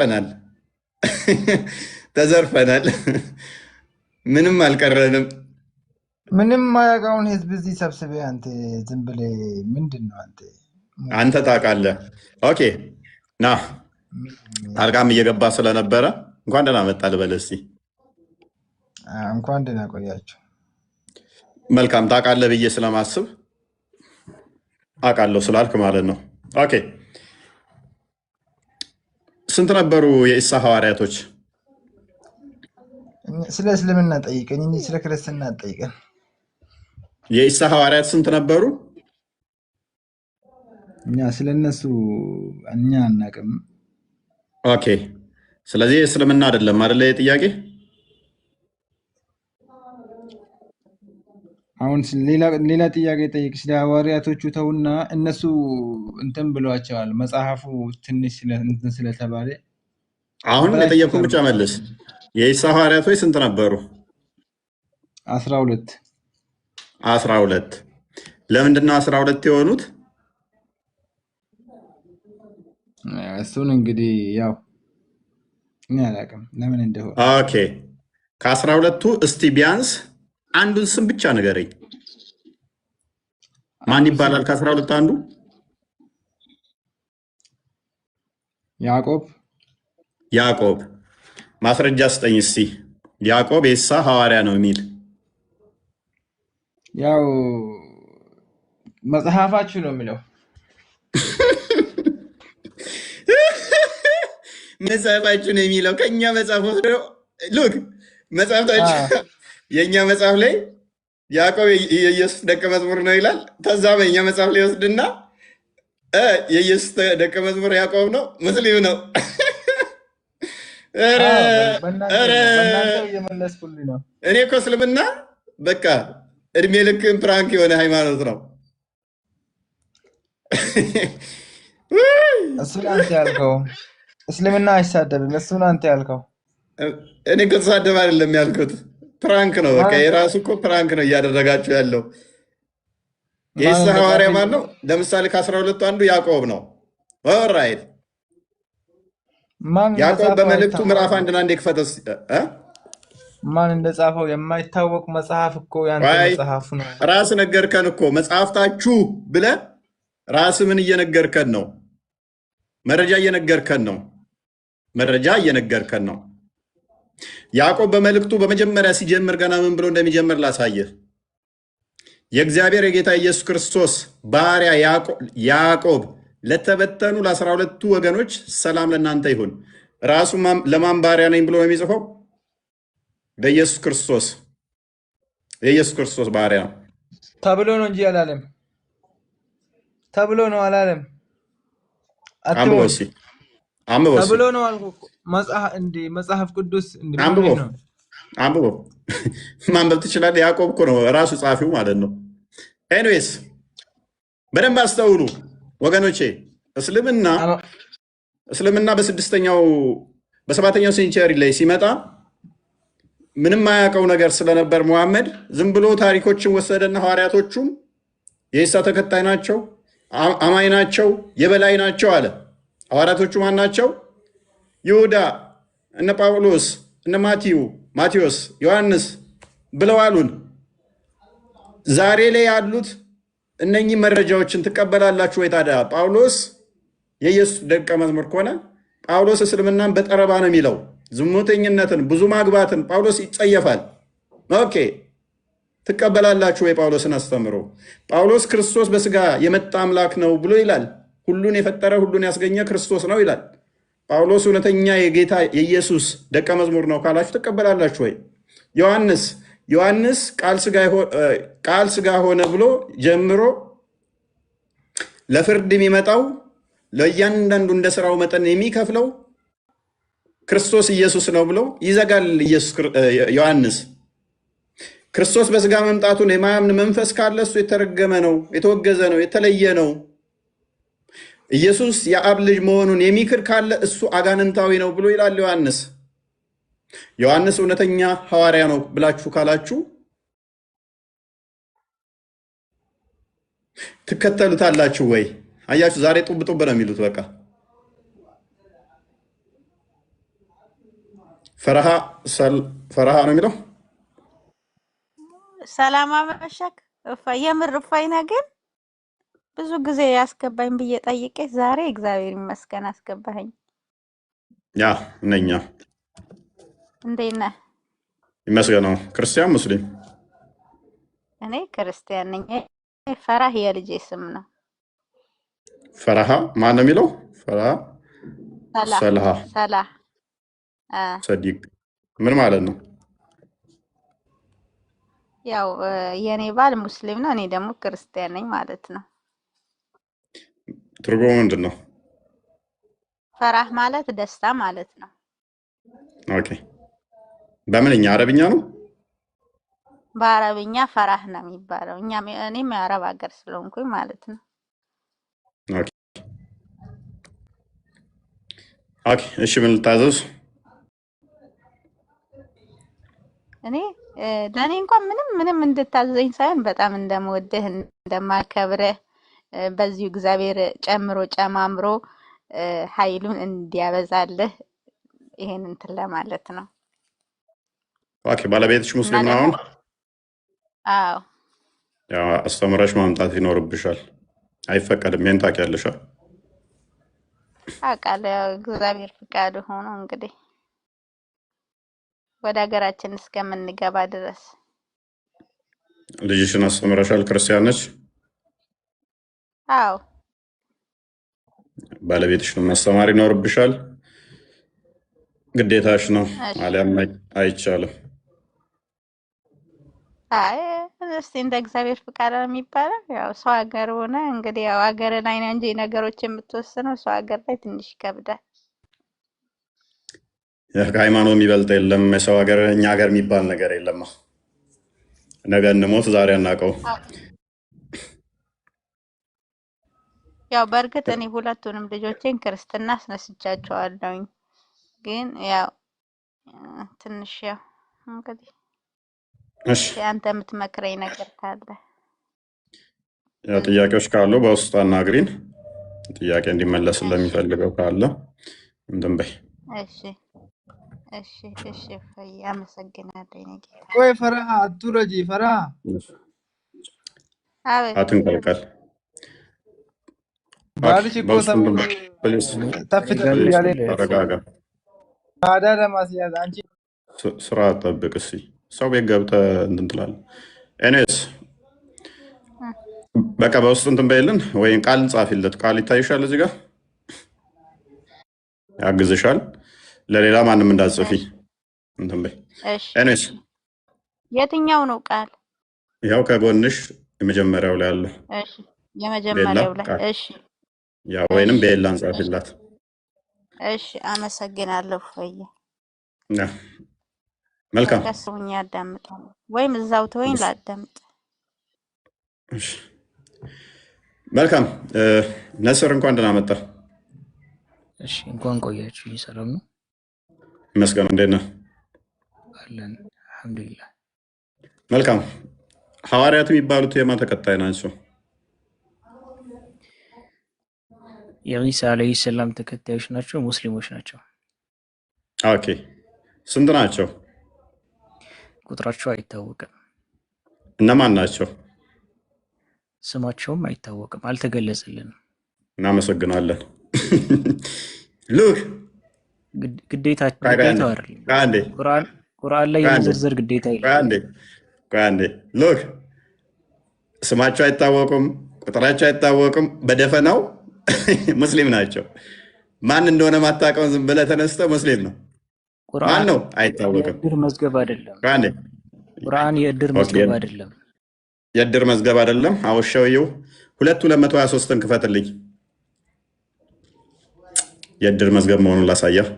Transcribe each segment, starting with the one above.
ፈናል ተዘርፈናል። ምንም አልቀረንም። ምንም ማያውቀውን ህዝብ እዚህ ሰብስቤ አንተ ዝም ብለህ ምንድን ነው አንተ አንተ ታውቃለህ። ኦኬ ና አልቃም እየገባ ስለነበረ እንኳን ደህና መጣ ልበል እስኪ። እንኳን ደህና ቆያችሁ። መልካም ታውቃለህ ብዬ ስለማስብ አውቃለሁ ስላልክ ማለት ነው። ኦኬ ስንት ነበሩ የኢሳ ሐዋርያቶች? ስለ እስልምና ጠይቀኝ እንጂ ስለ ክርስትና ጠይቀን። የኢሳ ሐዋርያት ስንት ነበሩ? እኛ ስለ እነሱ እኛ አናውቅም። ኦኬ ስለዚህ እስልምና አይደለም አይደለ? የጥያቄ አሁን ሌላ ጥያቄ ጠይቅ። ስለ ሐዋርያቶቹ ተውና እነሱ እንትን ብሏቸዋል። መጽሐፉ ትንሽ እንትን ስለተባለ አሁን የጠየቁን ብቻ መልስ። የኢሳ ሐዋርያቶች ስንት ነበሩ? 12 12 ለምንድን ነው 12 የሆኑት? እሱን እንግዲህ ያው እኔ አላውቅም ለምን እንደሆነ። ኦኬ ከ12ቱ እስቲ ቢያንስ አንዱን ስም ብቻ ንገረኝ። ማን ይባላል ከ12 አንዱ? ያዕቆብ። ያዕቆብ ማስረጃ ስጠኝ እስቲ። ያዕቆብ የኢሳ ሐዋርያ ነው የሚል ያው መጽሐፋችሁ ነው የሚለው። መጽሐፋችሁ ነው የሚለው ከኛ መጽሐፍ ወስዶ ሉክ መጽሐፍታችሁ የእኛ መጽሐፍ ላይ ያዕቆብ የኢየሱስ ደቀ መዝሙር ነው ይላል። ከዛ በእኛ መጽሐፍ ላይ ወስድና የኢየሱስ ደቀ መዝሙር ያዕቆብ ነው ሙስሊም ነው። እኔ እኮ እስልምና በቃ እድሜ ልክን ፕራንክ የሆነ ሃይማኖት ነው። እሱን አንተ ያልከው እስልምና አይሳደብም። እሱን አንተ ያልከው እኔ እኮ ተሳደብ አይደለም ያልኩት፣ ፕራንክ ነው። በቃ የራሱ እኮ ፕራንክ ነው እያደረጋችሁ ያለው። የኢሳ ሐዋርያ ማን ነው? ለምሳሌ ከ12ቱ አንዱ ያዕቆብ ነው። ኦራይት ያዕቆብ በመልእክቱ ምዕራፍ 1 አንድ የክፈተስ ማን እንደጻፈው የማይታወቅ መጽሐፍ እኮ ያንተ መጽሐፍ ነው። ራስ ነገርከን እኮ መጽሐፍታችሁ ብለህ ራስ ምን እየነገርከን ነው? መረጃ እየነገርከን ነው። መረጃ እየነገርከን ነው። ያዕቆብ በመልእክቱ በመጀመሪያ ሲጀምር ገና ምን ብሎ እንደሚጀምር ላሳየህ። የእግዚአብሔር የጌታ ኢየሱስ ክርስቶስ ባሪያ ያዕቆብ ለተበተኑ ለ12ቱ ወገኖች ሰላም ለእናንተ ይሁን። ራሱ ለማን ባሪያ ነኝ ብሎ ነው የሚጽፈው? ለኢየሱስ ክርስቶስ። የኢየሱስ ክርስቶስ ባሪያ ተብሎ ነው እንጂ አላለም። ተብሎ ነው አላለም። አንብቦ ተብሎ ነው አልኩ። መጽሐፍ ቅዱስ አንብቦ ማንበብ ትችላለህ። ያዕቆብ እኮ ነው ራሱ ጸሐፊው ማለት ነው። ኤኒዌይስ በደንብ አስተውሉ ወገኖቼ። እስልምና በሰባተኛው ሴንቸሪ ላይ ሲመጣ ምንም ማያውቀው ነገር ስለነበር ሙሐመድ ዝም ብሎ ታሪኮችን ወሰደና ሐዋርያቶቹም የኢሳ ተከታይ ናቸው፣ አማኝ ናቸው፣ የበላይ ናቸው አለ። ሐዋርያቶቹ ማን ናቸው? ይሁዳ፣ እነ ጳውሎስ፣ እነ ማቴዎስ፣ ዮሐንስ ብለው አሉን። ዛሬ ላይ ያሉት እነኚህ መረጃዎችን ትቀበላላችሁ ወይ? ታዲያ ጳውሎስ የኢየሱስ ደቀ መዝሙር ከሆነ ጳውሎስ እስልምናን በጠረባ ነው የሚለው። ዝሙተኝነትን፣ ብዙ ማግባትን ጳውሎስ ይጸየፋል። ኦኬ ትቀበላላችሁ ወይ? ጳውሎስን አስተምሮ ጳውሎስ ክርስቶስ በስጋ የመጣ አምላክ ነው ብሎ ይላል። ሁሉን የፈጠረ ሁሉን ያስገኘ ክርስቶስ ነው ይላል። ጳውሎስ እውነተኛ የጌታ የኢየሱስ ደቀ መዝሙር ነው ካላችሁ ትቀበላላችሁ ወይ? ዮሐንስ ቃል ስጋ ሆነ ብሎ ጀምሮ ለፍርድ የሚመጣው ለእያንዳንዱ እንደ ስራው መጠን የሚከፍለው ክርስቶስ ኢየሱስ ነው ብሎ ይዘጋል። ዮሐንስ ክርስቶስ በስጋ መምጣቱን የማያምን መንፈስ ካለ እሱ የተረገመ ነው፣ የተወገዘ ነው፣ የተለየ ነው። ኢየሱስ የአብ ልጅ መሆኑን የሚክር ካለ እሱ አጋንንታዊ ነው ብሎ ይላል ዮሐንስ። ዮሐንስ እውነተኛ ሐዋርያ ነው ብላችሁ ካላችሁ ትከተሉታላችሁ ወይ? አያችሁ፣ ዛሬ ጡብ ጡብ ነው የሚሉት። በቃ ፈረሃ ነው የሚለው። ሰላም አመሸክ። የምር እፎይና ግን ብዙ ጊዜ ያስገባኝ ብዬ ጠይቄ ዛሬ እግዚአብሔር ይመስገን አስገባኸኝ። ያ እነኛ እንዴት ነህ? ይመስገነው። ክርስቲያን ሙስሊም? እኔ ክርስቲያን ነኝ። ፈራህ የልጄ ስም ነው። ፈረሃ ማን ነው የሚለው? ፈረሃ ሰልሃ ሰላህ ሰዲቅ ምን ማለት ነው? ያው የኔ ባል ሙስሊም ነው፣ እኔ ደግሞ ክርስቲያን ነኝ ማለት ነው። ትርጉሙ ምንድን ነው? ፈራህ ማለት ደስታ ማለት ነው። ኦኬ። በምንኛ አረብኛ ነው? በአረብኛ ፈራህ ነው የሚባለው። እኔም የአረብ ሀገር ስለሆንኩኝ ማለት ነው። ኦኬ እሺ፣ ምን ልታዘዝ? እኔ ለእኔ እንኳን ምንም እንድታዘኝ ሳይሆን በጣም እንደምወድህ እንደማከብርህ በዚሁ እግዚአብሔር ጨምሮ ጨማምሮ ኃይሉን እንዲያበዛልህ ይሄን እንትን ለማለት ነው። ኦኬ። ባለቤትሽ ሙስሊም ነው አሁን? አዎ። ያው አስተምረሽ ማምጣት ይኖርብሻል። አይፈቀድም። ይሄን ታውቂያለሽ? አውቃለሁ። ያው እግዚአብሔር ፍቃዱ ሆኖ እንግዲህ ወደ ሀገራችን እስከምንገባ ድረስ። ልጅሽን አስተምረሻል? ክርስቲያን ነች? አዎ። ባለቤትሽን ማስተማር ይኖርብሻል። ግዴታሽ ነው፣ አሊያም አይቻልም። አይ እስቲ እንደ እግዚአብሔር ፍቃድ ነው የሚባለው። ያው ሰው ሀገር ሆነ እንግዲህ ያው ሀገር ላይ ነው እንጂ ነገሮች የምትወስነው ሰው ሀገር ላይ ትንሽ ይከብዳል። ከሃይማኖት የሚበልጥ የለም። የሰው ሀገር እኛ ሀገር የሚባል ነገር የለም። ነገ እንሞት ዛሬ አናውቀው። ያው በእርግጥ እኔ ሁለቱንም ልጆቼን ክርስትና አስነስቻቸዋለሁኝ። ግን ያው ትንሽ ያው እንግዲህ እሺ፣ አንተ የምትመክረኝ ነገር ካለ ያው ጥያቄዎች ካሉ በውስጥ አናግሪን። ጥያቄ እንዲመለስ ለሚፈልገው ካለ እንትን በይ። እሺ ፈይ አመሰግናለሁ። እኔ ጌታ ቆይ ፈረሃ አትውረጂ። ፈረሃ አትንቀልቀል። ባልሽ እኮ ተፍተፍ ያለ ተረጋጋ። ታዳ ለማስያዝ አንቺ ስራ ጠብቅ። እስኪ ሰው ቤት ገብተህ እንትን ትላለህ። ኤኔስ በቃ በውስጥ እንትን በይልን ወይም ቃል ጻፊለት። ቃል ይታይሻል እዚህ ጋር ያግዝሻል። ለሌላ ማንም እንዳትጽፊ እንትን በይ። ኤኔስ የትኛው ነው ቃል? ያው ከጎንሽ የመጀመሪያው ላይ አለ። እሺ የመጀመሪያው ላይ እሺ። ያው ወይንም ቤላን ጻፊላት። እሺ አመሰግናለሁ። ፈየ መልካም ከስሙኝ ያዳምጣል ወይም እዛው ተወኝ ላዳምጥ። እሺ መልካም። ነስር እንኳን ደህና መጣ። እሺ እንኳን ቆያችሁ። ሰላም ነው? ይመስገን። እንዴት ነህ? አለን አልሐምዱሊላህ። መልካም። ሐዋርያት የሚባሉት የማን ተከታይ ናቸው? የኢሳ አለይሂ ሰላም ተከታዮች ናቸው። ሙስሊሞች ናቸው። ኦኬ። ስንት ናቸው? ቁጥራቸው አይታወቅም። እነማን ናቸው? ስማቸውም አይታወቅም፣ አልተገለጸልንም። እናመሰግናለን። ሉክ ግዴታቸው አይደለም። ቁርአን ላይ የመዘርዘር ግዴታ የለም። ሉክ ስማቸው አይታወቁም፣ ቁጥራቸው አይታወቅም። በደፈናው ሙስሊም ናቸው። ማን እንደሆነ ማታውቀውን ዝም ብለህ ተነስተህ ሙስሊም ነው። ማን ነው አይታወቅም። የእድር መዝገብ አይደለም። ቁርአን የእድር መዝገብ አይደለም። የእድር መዝገብ አይደለም። አውሻውየው 223ን ክፈትልኝ። የእድር መዝገብ መሆኑን ላሳየህ።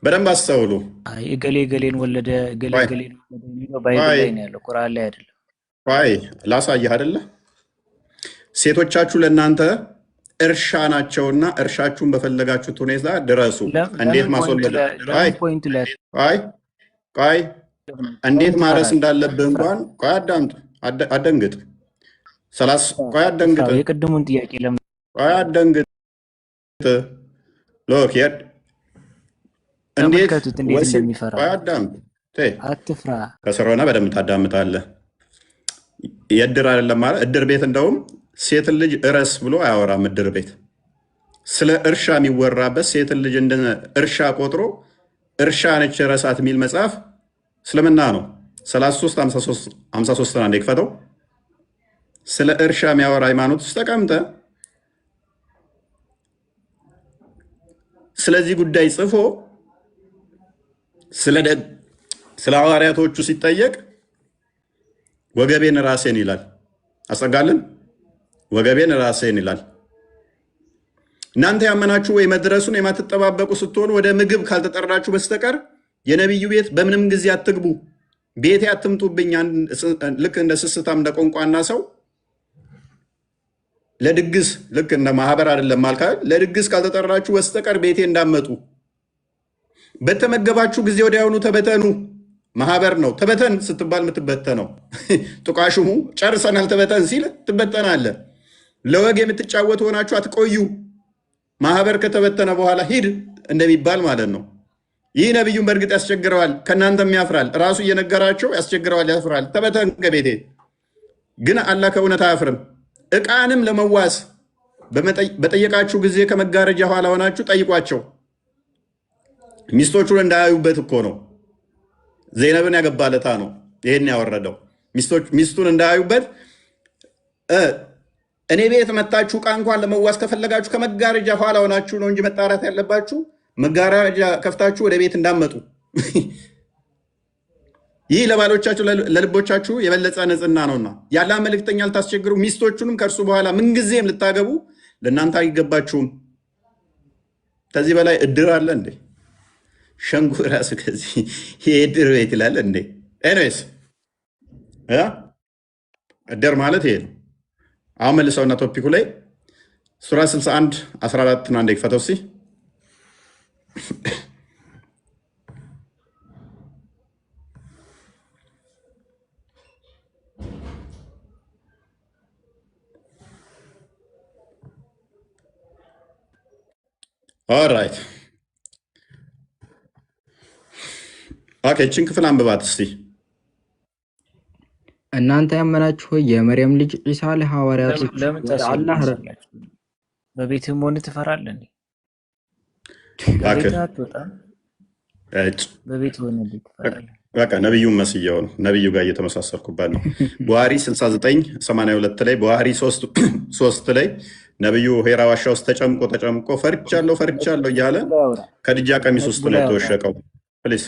በደንብ አስተውሉ። እገሌ እገሌን ወለደ፣ እገሌ እገሌን ወለደ የሚለው ባይብል ላይ ነው ያለው፣ ቁርአን ላይ አይደለም። ላሳየህ አይደለ? ሴቶቻችሁ ለእናንተ እርሻ ናቸውና እርሻችሁን በፈለጋችሁት ሁኔታ ድረሱ። እንዴት ማስወለድ እንዴት ማረስ እንዳለብህ እንኳን አደንግጥ። የቅድሙን ጥያቄ አደንግጥ። ሎክ እንዴት ተመልከቱት እንዴት ወሲብ እንደሚፈራ። አዳም አትፍራ። ከስሮና በደንብ ታዳምጣለህ። የእድር አይደለም ማለት እድር ቤት እንደውም ሴትን ልጅ እረስ ብሎ አያወራም። እድር ቤት ስለ እርሻ የሚወራበት ሴትን ልጅ እንደ እርሻ ቆጥሮ እርሻ ነች ረሳት የሚል መጽሐፍ እስልምና ነው። 3353 አንዴ ክፈተው። ስለ እርሻ የሚያወራ ሃይማኖት ውስጥ ተቀምጠ ስለዚህ ጉዳይ ጽፎ ስለ ሐዋርያቶቹ ሲጠየቅ ወገቤን ራሴን ይላል። አስጠጋልን ወገቤን ራሴን ይላል። እናንተ ያመናችሁ ወይ መድረሱን የማትጠባበቁ ስትሆኑ ወደ ምግብ ካልተጠራችሁ በስተቀር የነቢዩ ቤት በምንም ጊዜ አትግቡ፣ ቤቴ አትምጡብኝ። ልክ እንደ ስስታም እንደ ቆንቋና ሰው ለድግስ ልክ እንደ ማህበር አይደለም ማልካ ለድግስ ካልተጠራችሁ በስተቀር ቤቴ እንዳመጡ። በተመገባችሁ ጊዜ ወዲያውኑ ተበተኑ። ማህበር ነው። ተበተን ስትባል የምትበተነው ጥቋሹሙ ጨርሰናል ተበተን ሲል ትበተናለህ። ለወግ የምትጫወቱ ሆናችሁ አትቆዩ። ማህበር ከተበተነ በኋላ ሂድ እንደሚባል ማለት ነው። ይህ ነቢዩን በእርግጥ ያስቸግረዋል፣ ከእናንተም ያፍራል። ራሱ እየነገራቸው ያስቸግረዋል፣ ያፍራል። ተበተን ከቤቴ ግን አላህ ከእውነት አያፍርም። ዕቃንም ለመዋስ በጠየቃችሁ ጊዜ ከመጋረጃ ኋላ ሆናችሁ ጠይቋቸው። ሚስቶቹን እንዳያዩበት እኮ ነው። ዘይነብን ያገባለታ ነው ይሄን ያወረደው። ሚስቱን እንዳያዩበት እኔ ቤት መታችሁ ዕቃ እንኳን ለመዋስ ከፈለጋችሁ ከመጋረጃ ኋላ ሆናችሁ ነው እንጂ መጣራት ያለባችሁ። መጋረጃ ከፍታችሁ ወደ ቤት እንዳመጡ። ይህ ለባሎቻችሁ ለልቦቻችሁ የበለጠ ንጽሕና ነውና ያለ መልእክተኛ ልታስቸግሩ ሚስቶቹንም ከእርሱ በኋላ ምንጊዜም ልታገቡ ለእናንተ አይገባችሁም። ከዚህ በላይ እድር አለ እንዴ? ሸንጎ ራሱ ከዚህ የእድር ቤት ይላል እንዴ? ኤኒዌይስ እድር ማለት ይሄ ነው። አሁን መልሰውና ቶፒኩ ላይ ሱራ 61 14 አንዴ ክፈተው እስኪ። ኦልራይት ኦኬ፣ እችን ክፍል አንብባት እስቲ። እናንተ ያመናችሁ ሆይ የመርየም ልጅ ዒሳ ለሐዋርያቶች ለምን ታስላችሁ? በቤትም ሆነ ትፈራለህ እንዴ? ከቤት አትወጣም። በቤት ሆነ ትፈራለህ። በቃ ነብዩን መስየው ነው። ነብዩ ጋር እየተመሳሰልኩባት ነው። ቡሃሪ 6982 ላይ ቡሃሪ 3 ላይ ነብዩ ሄራ ዋሻ ውስጥ ተጨምቆ ፈርቻለሁ እያለ ከድጃ ቀሚስ ውስጥ ነው የተወሸቀው። ፕሊስ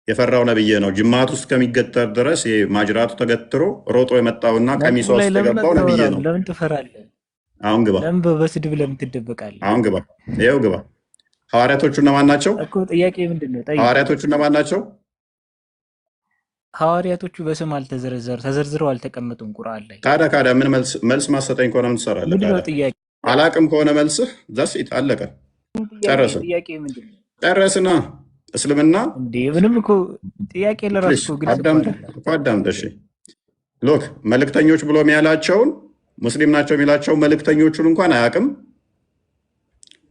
የፈራው ነብይ ነው። ጅማት ውስጥ ከሚገተር ድረስ ማጅራቱ ተገትሮ ሮጦ የመጣውና ቀሚሷ ውስጥ የገባው ነብይ ነው። ለምን ትፈራለህ? አሁን ግባ። ለምን በስድብ ለምን ትደበቃለህ? አሁን ግባ። ይኸው ግባ። ሐዋርያቶቹ እነማን ናቸው እኮ? ጥያቄ ምንድን ነው? ሐዋርያቶቹ እነማን ናቸው? ሐዋርያቶቹ በስም ተዘርዝረው አልተቀመጡም ቁርአን ላይ። ታዲያ ምን መልስ ማሰጠኝ ከሆነ ምን ትሰራለህ? ምንድነው ጥያቄ? አላቅም ከሆነ መልስህ ዛሲት አለቀ። ጨረስን። ጥያቄ ምንድን ነው? ጨረስና እስልምና እንዴ ምንም እኮ ጥያቄ ለራሱ ግልጽ እኮ አዳምጠሽ ሎክ መልእክተኞች ብሎ የሚያላቸውን ሙስሊም ናቸው የሚላቸው መልእክተኞቹን እንኳን አያውቅም።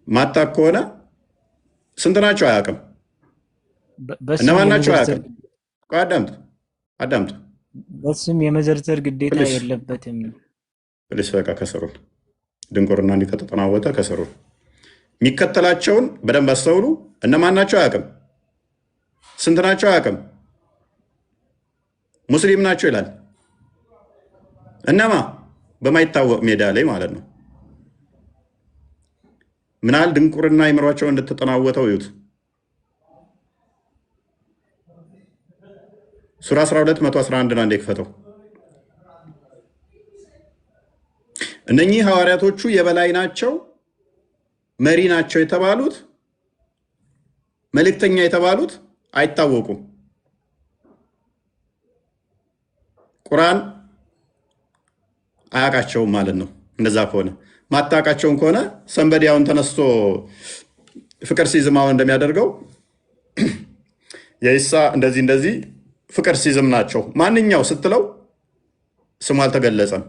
ማታክ ከሆነ ስንት ናቸው አያውቅም። እነማን ናቸው አያውቅም። አዳምጥ። በስም የመዘርዘር ግዴታ የለበትም። ፕሊስ በቃ ከስሩን ድንቁርና እንዲህ ከተጠናወተ ከስሩን የሚከተላቸውን በደንብ አስተውሉ። እነማን ናቸው አያውቅም። ስንት ናቸው አያውቅም። ሙስሊም ናቸው ይላል። እነማ በማይታወቅ ሜዳ ላይ ማለት ነው። ምናል ድንቁርና አይምሯቸው እንደተጠናወተው ይዩት። ሱራ 12 111 አንዴ ክፈተው። እነኚህ ሐዋርያቶቹ የበላይ ናቸው፣ መሪ ናቸው የተባሉት መልእክተኛ የተባሉት አይታወቁም። ቁርአን አያውቃቸውም ማለት ነው። እንደዛ ከሆነ ማታውቃቸውን ከሆነ ሰንበዲያውን ተነስቶ ፍቅር ሲዝም አሁን እንደሚያደርገው የኢሳ እንደዚህ ፍቅር ሲዝም ናቸው ማንኛው ስትለው ስሙ አልተገለጸም።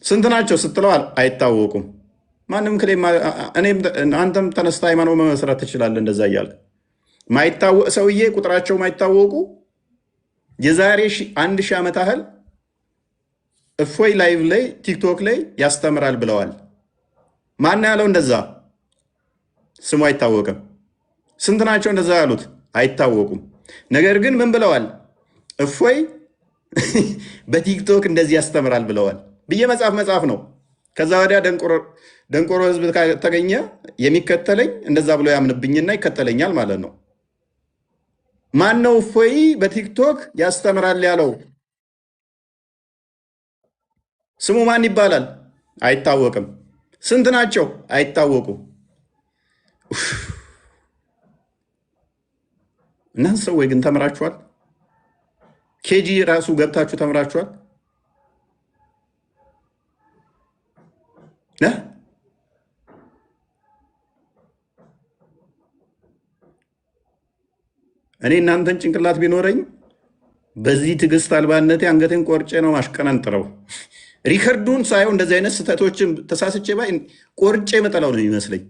ስንት ናቸው ስትለው አይታወቁም። ማንም ክሌም አንተም ተነስተ ሃይማኖት መመስረት ትችላለህ። እንደዛ እያልክ ማይታወቅ ሰውዬ ቁጥራቸው ማይታወቁ የዛሬ 1000 ዓመት ያህል እፎይ ላይቭ ላይ ቲክቶክ ላይ ያስተምራል ብለዋል። ማን ያለው እንደዛ? ስሙ አይታወቅም። ስንት ናቸው እንደዛ ያሉት? አይታወቁም። ነገር ግን ምን ብለዋል? እፎይ በቲክቶክ እንደዚህ ያስተምራል ብለዋል ብዬ መጽሐፍ ነው። ከዛ ወዲያ ደንቆሮ ህዝብ ተገኘ የሚከተለኝ እንደዛ ብሎ ያምንብኝና ይከተለኛል ማለት ነው። ማን ነው እፎይ በቲክቶክ ያስተምራል ያለው? ስሙ ማን ይባላል? አይታወቅም። ስንት ናቸው? አይታወቁም። እናንተ ሰዎች ግን ተምራችኋል? ኬጂ ራሱ ገብታችሁ ተምራችኋል? እኔ እናንተን ጭንቅላት ቢኖረኝ በዚህ ትዕግስት አልባነቴ አንገቴን ቆርጬ ነው ማሽቀነንጥረው። ሪከርዱን ሳየው እንደዚህ አይነት ስህተቶችን ተሳስቼ ባይ ቆርጬ መጠላው ነው የሚመስለኝ።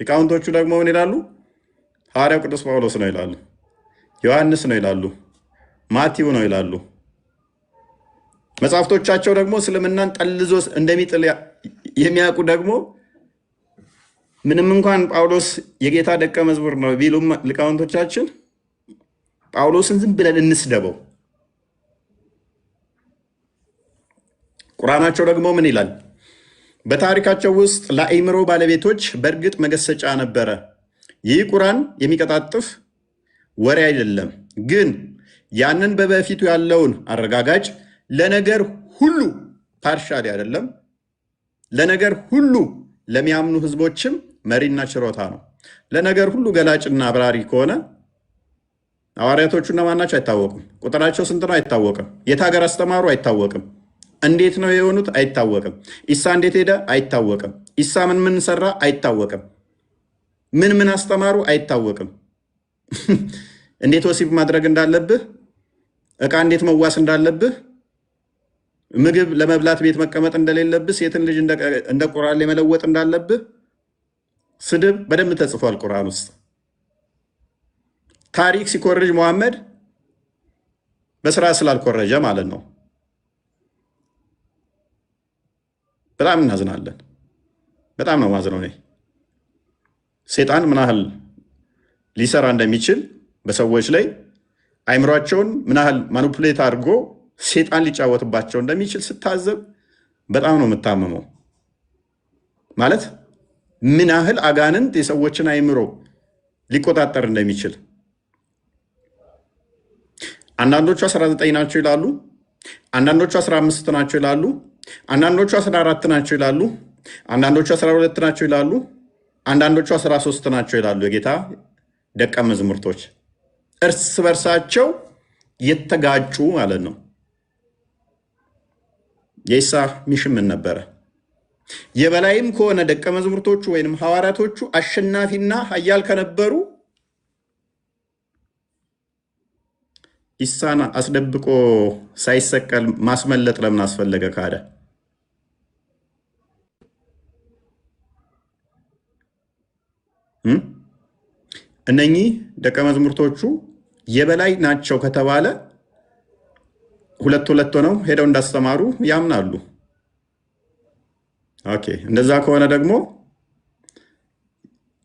ሊቃውንቶቹ ደግሞ ምን ይላሉ? ሐዋርያው ቅዱስ ጳውሎስ ነው ይላሉ፣ ዮሐንስ ነው ይላሉ፣ ማቲው ነው ይላሉ። መጽሐፍቶቻቸው ደግሞ እስልምናን ጠልዞ እንደሚጥል የሚያውቁ ደግሞ ምንም እንኳን ጳውሎስ የጌታ ደቀ መዝሙር ነው ቢሉም ሊቃውንቶቻችን ጳውሎስን ዝም ብለን እንስደበው። ቁርአናቸው ደግሞ ምን ይላል? በታሪካቸው ውስጥ ለአእምሮ ባለቤቶች በእርግጥ መገሰጫ ነበረ። ይህ ቁርአን የሚቀጣጥፍ ወሬ አይደለም፣ ግን ያንን በበፊቱ ያለውን አረጋጋጭ ለነገር ሁሉ ፓርሻሊ አይደለም፣ ለነገር ሁሉ ለሚያምኑ ህዝቦችም መሪና ችሮታ ነው። ለነገር ሁሉ ገላጭና አብራሪ ከሆነ ሐዋርያቶቹ እነማን ናቸው? አይታወቅም። ቁጥራቸው ስንት ነው? አይታወቅም። የት ሀገር አስተማሩ? አይታወቅም። እንዴት ነው የሆኑት? አይታወቅም። ኢሳ እንዴት ሄደ? አይታወቅም። ኢሳ ምን ሰራ? አይታወቅም። ምን አስተማሩ? አይታወቅም። እንዴት ወሲብ ማድረግ እንዳለብህ፣ እቃ እንዴት መዋስ እንዳለብህ፣ ምግብ ለመብላት ቤት መቀመጥ እንደሌለብህ፣ ሴትን ልጅ እንደ ቁራሌ መለወጥ እንዳለብህ፣ ስድብ በደንብ ተጽፏል ቁርአን ውስጥ። ታሪክ ሲኮርጅ መሐመድ በስራ ስላልኮረጀ ማለት ነው። በጣም እናዝናለን። በጣም ነው ማዝነው እኔ። ሴጣን ምን ያህል ሊሰራ እንደሚችል በሰዎች ላይ አይምሯቸውን ምን ያህል ማኒፑሌት አድርጎ ሴጣን ሊጫወትባቸው እንደሚችል ስታዘብ በጣም ነው የምታመመው። ማለት ምን ያህል አጋንንት የሰዎችን አይምሮ ሊቆጣጠር እንደሚችል። አንዳንዶቹ 19 ናቸው ይላሉ፣ አንዳንዶቹ 15 ናቸው ይላሉ፣ አንዳንዶቹ 14 ናቸው ይላሉ፣ አንዳንዶቹ 12 ናቸው ይላሉ፣ አንዳንዶቹ 13 ናቸው ይላሉ። የጌታ ደቀ መዛሙርቶች እርስ በርሳቸው የተጋጩ ማለት ነው። የኢሳ ሚሽን ምን ነበረ? የበላይም ከሆነ ደቀ መዛሙርቶቹ ወይንም ሐዋርያቶቹ አሸናፊና ኃያል ከነበሩ ኢሳን አስደብቆ ሳይሰቀል ማስመለጥ ለምን አስፈለገ? ካደ እነኚህ ደቀ መዛሙርቶቹ የበላይ ናቸው ከተባለ ሁለት ሆነው ሄደው እንዳስተማሩ ያምናሉ። ኦኬ፣ እንደዛ ከሆነ ደግሞ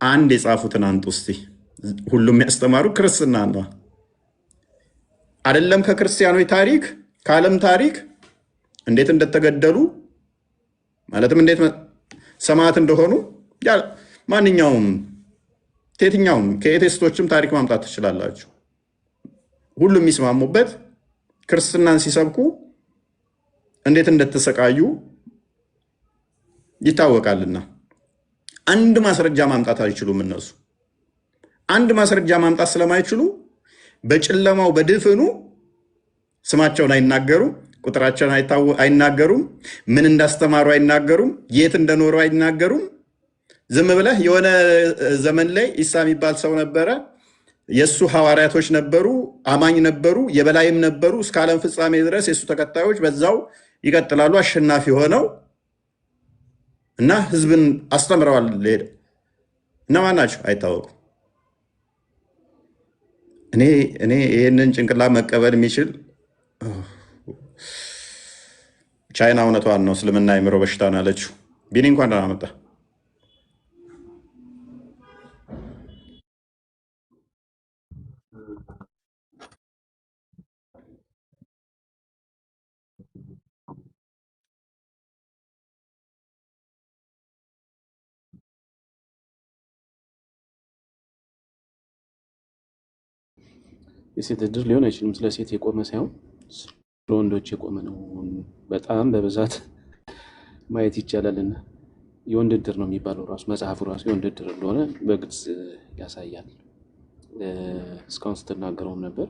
አንድ የጻፉትን አንጡ እስቲ። ሁሉም ያስተማሩ ክርስትና ነው አይደለም? ከክርስቲያኖች ታሪክ ከዓለም ታሪክ እንዴት እንደተገደሉ ማለትም እንዴት ሰማዕት እንደሆኑ ማንኛውም የትኛውም ከኤቴስቶችም ታሪክ ማምጣት ትችላላችሁ። ሁሉም የሚስማሙበት ክርስትናን ሲሰብኩ እንዴት እንደተሰቃዩ ይታወቃልና አንድ ማስረጃ ማምጣት አይችሉም። እነሱ አንድ ማስረጃ ማምጣት ስለማይችሉ በጨለማው በድፍኑ ስማቸውን አይናገሩም፣ ቁጥራቸውን አይናገሩም፣ ምን እንዳስተማሩ አይናገሩም፣ የት እንደኖሩ አይናገሩም። ዝም ብለህ የሆነ ዘመን ላይ ኢሳ የሚባል ሰው ነበረ፣ የሱ ሐዋርያቶች ነበሩ፣ አማኝ ነበሩ፣ የበላይም ነበሩ። እስከ ዓለም ፍጻሜ ድረስ የሱ ተከታዮች በዛው ይቀጥላሉ። አሸናፊ ሆነው እና ህዝብን አስተምረዋል። ሄደ እነማን ናቸው አይታወቁም። እኔ ይህንን ጭንቅላት መቀበል የሚችል ቻይና እውነቷን ነው። እስልምና የአእምሮ በሽታ ነው ያለችው። ቢኒ እንኳን ደህና መጣ። የሴት እድር ሊሆን አይችልም። ስለ ሴት የቆመ ሳይሆን ስለ ወንዶች የቆመ ነው። በጣም በብዛት ማየት ይቻላልና የወንድ እድር ነው የሚባለው ራሱ መጽሐፉ ራሱ የወንድ እድር እንደሆነ በግልጽ ያሳያል። እስካሁን ስትናገረውም ነበር።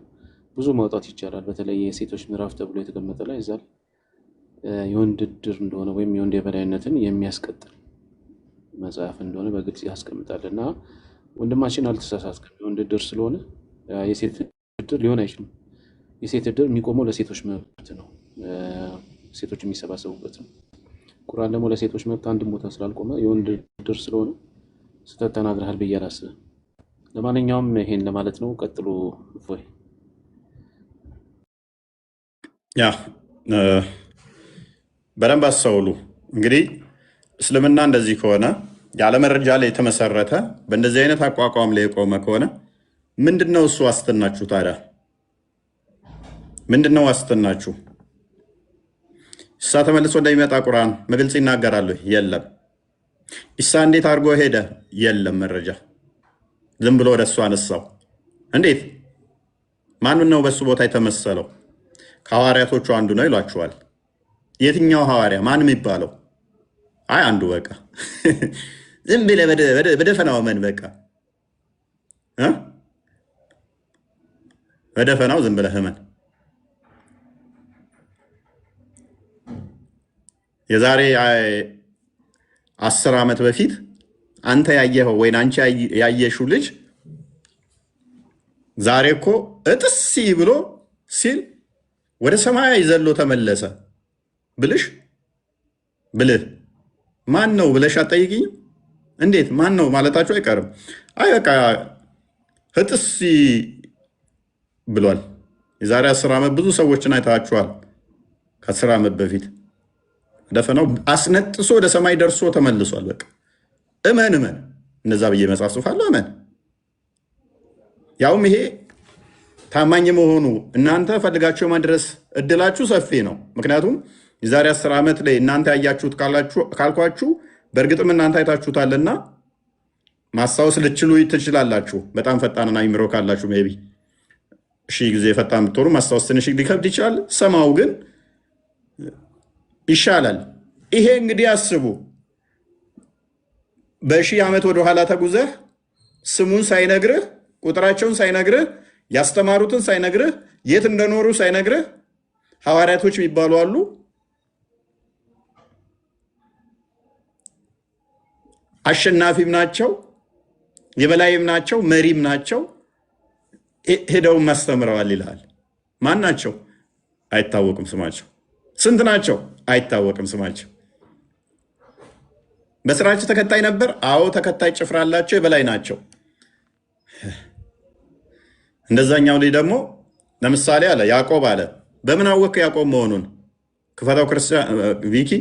ብዙ ማውጣት ይቻላል። በተለይ የሴቶች ምዕራፍ ተብሎ የተቀመጠ ላይ እዛ የወንድ እድር እንደሆነ ወይም የወንድ የበላይነትን የሚያስቀጥል መጽሐፍ እንደሆነ በግልጽ ያስቀምጣል። እና ወንድማችን አልተሳሳትክም። የወንድ እድር ስለሆነ የሴት እድር ሊሆን አይችልም። የሴት እድር የሚቆመው ለሴቶች መብት ነው፣ ሴቶች የሚሰባሰቡበት ነው። ቁርአን ደግሞ ለሴቶች መብት አንድም ቦታ ስላልቆመ የወንድ እድር ስለሆነ ስህተት ተናግረሃል ብዬ አላስብም። ለማንኛውም ይሄን ለማለት ነው። ቀጥሎ እፎይ። ያ በደንብ አስተውሉ። እንግዲህ እስልምና እንደዚህ ከሆነ ያለ መረጃ ላይ የተመሰረተ በእንደዚህ አይነት አቋቋም ላይ የቆመ ከሆነ ምንድነው እሱ ዋስትናችሁ ታዲያ? ምንድነው ዋስትናችሁ? ኢሳ ተመልሶ እንደሚመጣ ቁርአን በግልጽ ይናገራሉ። የለም። ኢሳ እንዴት አድርጎ ሄደ? የለም መረጃ። ዝም ብሎ ወደሱ አነሳው። እንዴት? ማን ነው በሱ ቦታ የተመሰለው? ከሐዋርያቶቹ አንዱ ነው ይሏቸዋል። የትኛው ሐዋርያ? ማን የሚባለው? አይ አንዱ በቃ ዝም ብለህ በደፈናው መን በቃ በደፈናው ዝም ብለህ እመን። የዛሬ 10 ዓመት በፊት አንተ ያየኸው ወይ አንቺ ያየሽው ልጅ ዛሬ እኮ እጥስ ብሎ ሲል ወደ ሰማይ ዘሎ ተመለሰ ብልህ ማን ነው ብለሽ አትጠይቂኝም? እንዴት ማን ነው ማለታችሁ አይቀርም። አይ በቃ እጥስ ብሏል። የዛሬ 10 ዓመት ብዙ ሰዎችን አይታችኋል። ከ10 ዓመት በፊት ደፈናው አስነጥሶ ወደ ሰማይ ደርሶ ተመልሷል። በቃ እመን እነዛ ብዬ መጽሐፍ ጽፋለሁ። እመን ያውም ይሄ ታማኝ መሆኑ እናንተ ፈልጋችሁ ማድረስ እድላችሁ ሰፊ ነው። ምክንያቱም የዛሬ 10 ዓመት ላይ እናንተ ያያችሁት ካልኳችሁ በእርግጥም እናንተ አይታችሁታልና ማስታወስ ልችሉ ትችላላችሁ። በጣም ፈጣንና አይምሮ ካላችሁ ሜይ ቢ ሺህ ጊዜ ፈጣን ብትሆኑ ማስታወስ ትንሽ ሊከብድ ይችላል። ሰማው ግን ይሻላል። ይሄ እንግዲህ አስቡ፣ በሺህ ዓመት ወደኋላ ተጉዘህ ስሙን ሳይነግርህ ቁጥራቸውን ሳይነግርህ ያስተማሩትን ሳይነግርህ የት እንደኖሩ ሳይነግርህ ሐዋርያቶች የሚባሉ አሉ። አሸናፊም ናቸው፣ የበላይም ናቸው፣ መሪም ናቸው። ሄደውም አስተምረዋል ይልሃል። ማን ናቸው? አይታወቅም ስማቸው። ስንት ናቸው? አይታወቅም ስማቸው። በስራቸው ተከታይ ነበር? አዎ ተከታይ ጭፍራ አላቸው፣ የበላይ ናቸው። እንደዛኛው ላይ ደግሞ ለምሳሌ አለ ያዕቆብ አለ። በምን አወቅ ያዕቆብ መሆኑን? ክፈታው ክርስቲያን ቪኪ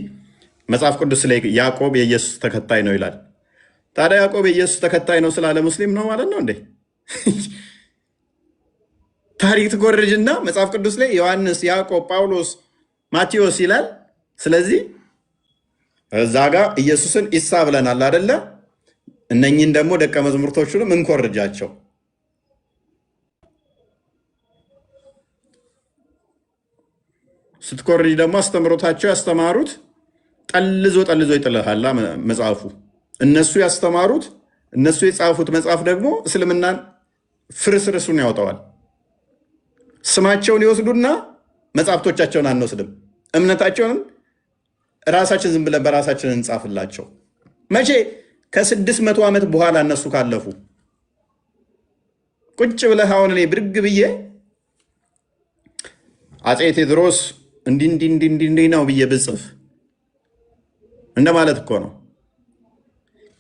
መጽሐፍ ቅዱስ ላይ ያዕቆብ የኢየሱስ ተከታይ ነው ይላል። ታዲያ ያዕቆብ የኢየሱስ ተከታይ ነው ስላለ ሙስሊም ነው ማለት ነው እንዴ? ታሪክ ትኮርጅና መጽሐፍ ቅዱስ ላይ ዮሐንስ፣ ያዕቆብ፣ ጳውሎስ፣ ማቴዎስ ይላል። ስለዚህ እዛ ጋር ኢየሱስን ኢሳ ብለናል አደለ? እነኝን ደግሞ ደቀ መዝሙርቶቹንም እንኮርጃቸው። ስትኮርጅ ደግሞ አስተምሮታቸው ያስተማሩት ጠልዞ ይጥልሃል መጽሐፉ። እነሱ ያስተማሩት እነሱ የጻፉት መጽሐፍ ደግሞ እስልምናን ፍርስርሱን ያወጣዋል። ስማቸውን ይወስዱና መጽሐፍቶቻቸውን አንወስድም። እምነታቸውንም ራሳችን ዝም ብለን በራሳችን እንጻፍላቸው። መቼ? ከ600 ዓመት በኋላ እነሱ ካለፉ ቁጭ ብለህ አሁን እኔ ብድግ ብዬ አፄ ቴዎድሮስ እንዲህ ነው ብዬ ብጽፍ እንደማለት እኮ ነው።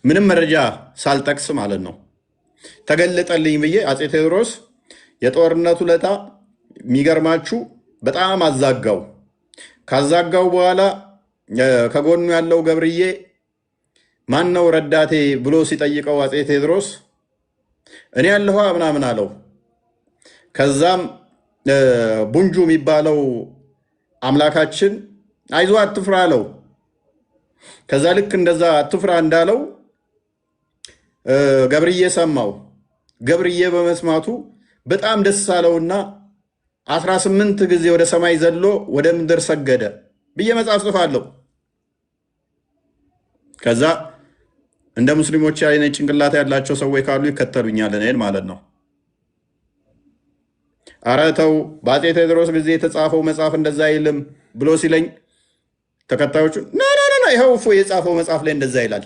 ምንም መረጃ ሳልጠቅስ ማለት ነው። ተገለጠልኝ ብዬ አፄ ቴዎድሮስ የጦርነቱ ለታ የሚገርማችሁ በጣም አዛጋው። ካዛጋው በኋላ ከጎኑ ያለው ገብርዬ ማን ነው ረዳቴ ብሎ ሲጠይቀው አፄ ቴዎድሮስ እኔ ያለኋ ምናምን አለው። ከዛም ቡንጁ የሚባለው አምላካችን አይዞ አትፍራ አለው። ከዛ ልክ እንደዛ አትፍራ እንዳለው ገብርዬ ሰማው። ገብርዬ በመስማቱ በጣም ደስ አለውና 18 ጊዜ ወደ ሰማይ ዘሎ ወደ ምድር ሰገደ ብዬ መጽሐፍ ጽፋለሁ። ከዛ እንደ ሙስሊሞች አይነት ጭንቅላት ያላቸው ሰዎች ካሉ ይከተሉኛል እኔን ማለት ነው። ኧረ ተው በአፄ ቴዎድሮስ ጊዜ የተጻፈው መጽሐፍ እንደዛ አይልም ብሎ ሲለኝ ተከታዮቹ ና ይኸው እፎይ የጻፈው መጽሐፍ ላይ እንደዛ ይላል።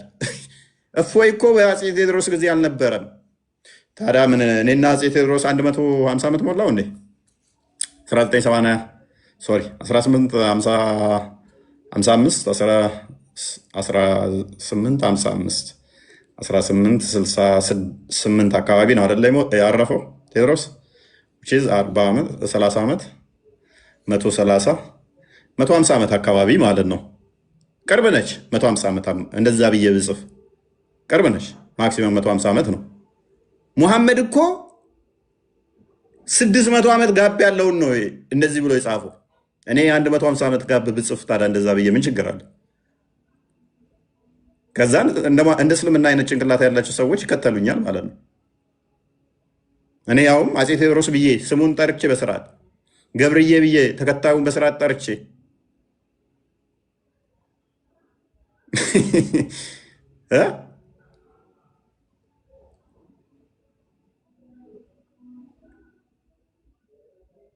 እፎይ እኮ በአፄ ቴዎድሮስ ጊዜ አልነበረም። ታዲያ ምን እኔና አፄ ቴዎድሮስ 150 ዓመት ሞላው እንዴ? 1868 አካባቢ ነው አይደለ ያረፈው ቴዎድሮስ 40 ዓመት 30 ዓመት 150 ዓመት አካባቢ ማለት ነው። ቅርብ ነች 150 ዓመት እንደዛ ብዬ ብጽፍ ቅርብ ነች። ማክሲመም 150 ዓመት ነው። ሙሐመድ እኮ 600 ዓመት ጋብ ያለውን ነው እንደዚህ ብሎ የጻፈው። እኔ 150 ዓመት ጋብ ብጽፍ ታዲያ እንደዛ ብዬ ምን ችግር አለ? ከዛ እንደ እስልምና አይነት ጭንቅላት ያላቸው ሰዎች ይከተሉኛል ማለት ነው። እኔ ያውም አፄ ቴዎድሮስ ብዬ ስሙን ጠርቼ በስርዓት ገብርዬ ብዬ ተከታዩን በስርዓት ጠርቼ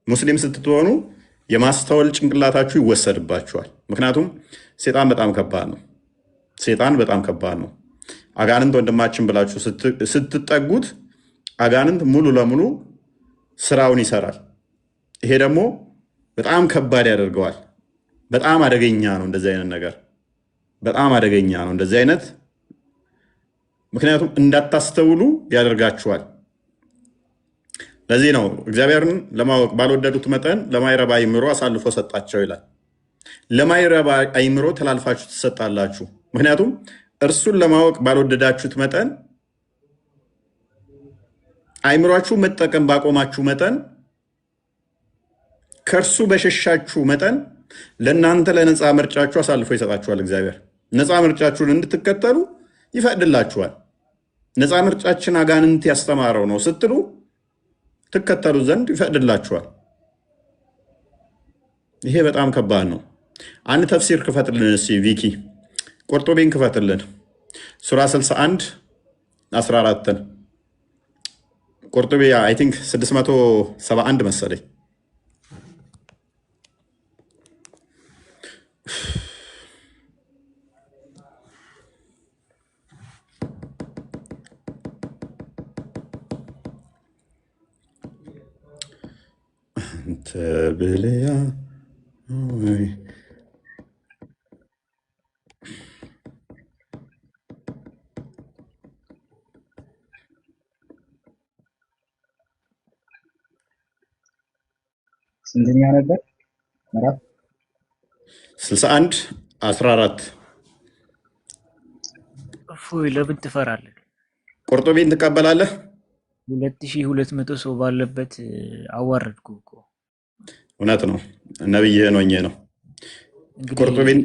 ሙስሊም ስትሆኑ የማስተዋል ጭንቅላታችሁ ይወሰድባችኋል። ምክንያቱም ሴጣን በጣም ከባድ ነው። ሴጣን በጣም ከባድ ነው። አጋንንት ወንድማችን ብላችሁ ስትጠጉት አጋንንት ሙሉ ለሙሉ ስራውን ይሰራል። ይሄ ደግሞ በጣም ከባድ ያደርገዋል። በጣም አደገኛ ነው እንደዚህ አይነት ነገር፣ በጣም አደገኛ ነው እንደዚህ አይነት። ምክንያቱም እንዳታስተውሉ ያደርጋችኋል። ለዚህ ነው እግዚአብሔርን ለማወቅ ባልወደዱት መጠን ለማይረባ አይምሮ አሳልፎ ሰጣቸው ይላል። ለማይረባ አይምሮ ተላልፋችሁ ትሰጣላችሁ። ምክንያቱም እርሱን ለማወቅ ባልወደዳችሁት መጠን አይምሯችሁ መጠቀም ባቆማችሁ መጠን ከእርሱ በሸሻችሁ መጠን ለእናንተ ለነፃ ምርጫችሁ አሳልፎ ይሰጣችኋል። እግዚአብሔር ነፃ ምርጫችሁን እንድትከተሉ ይፈቅድላችኋል። ነፃ ምርጫችን አጋንንት ያስተማረው ነው ስትሉ ትከተሉ ዘንድ ይፈቅድላችኋል። ይሄ በጣም ከባድ ነው። አንድ ተፍሲር ክፈትልን እስኪ ቪኪ፣ ቆርጦቤን ክፈትልን። ሱራ 61 14 ቆርጦቤ አይ ቲንክ 671 መሰለኝ። ብልያ ስንተኛ ነበር? 61 14 እፎይ ለምን ትፈራለህ? ቆርጦቤን ትቀበላለህ? 2200 ሰው ባለበት አዋረድኩ እኮ። እውነት ነው። ነብይህን ሆኜ ነው። ቆርጦቤን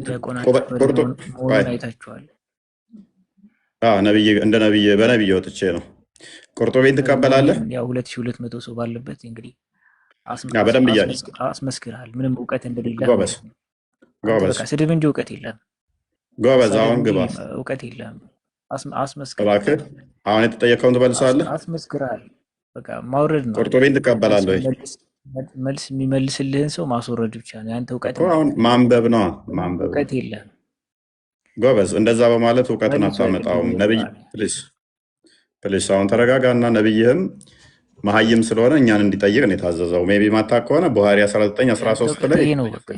አይታችኋል። እንደ በነብይ ወጥቼ ነው። ቆርጦቤን ትቀበላለህ? ያው 2200 ሰው ባለበት እንግዲህ በደንብ አስመስክርሃል። ምንም እውቀት እንደሌለ ጎበዝ። ስድብ እንጂ እውቀት የለም። ጎበዝ። አሁን ግባ። እውቀት የለም። አስመስክር። እባክህ አሁን የተጠየቀውን ትመልሳለህ። አስመስክርሃል። በቃ ማውረድ ነው። ቆርጦቤን ትቀበላለህ ወይ? መልስ የሚመልስልህን ሰው ማስወረድ ብቻ ነው ያንተ እውቀት። አሁን ማንበብ ነው። ማንበብ እውቀት የለም። ጎበዝ። እንደዛ በማለት እውቀትን አታመጣውም። ነብይ ፕሊስ፣ አሁን ተረጋጋና ነብይህም መሀይም ስለሆነ እኛን እንዲጠይቅ ነው የታዘዘው። ሜይ ቢ ማታውቅ ከሆነ ቡሃሪ 1913 ላይ ይሄ ነው በቃ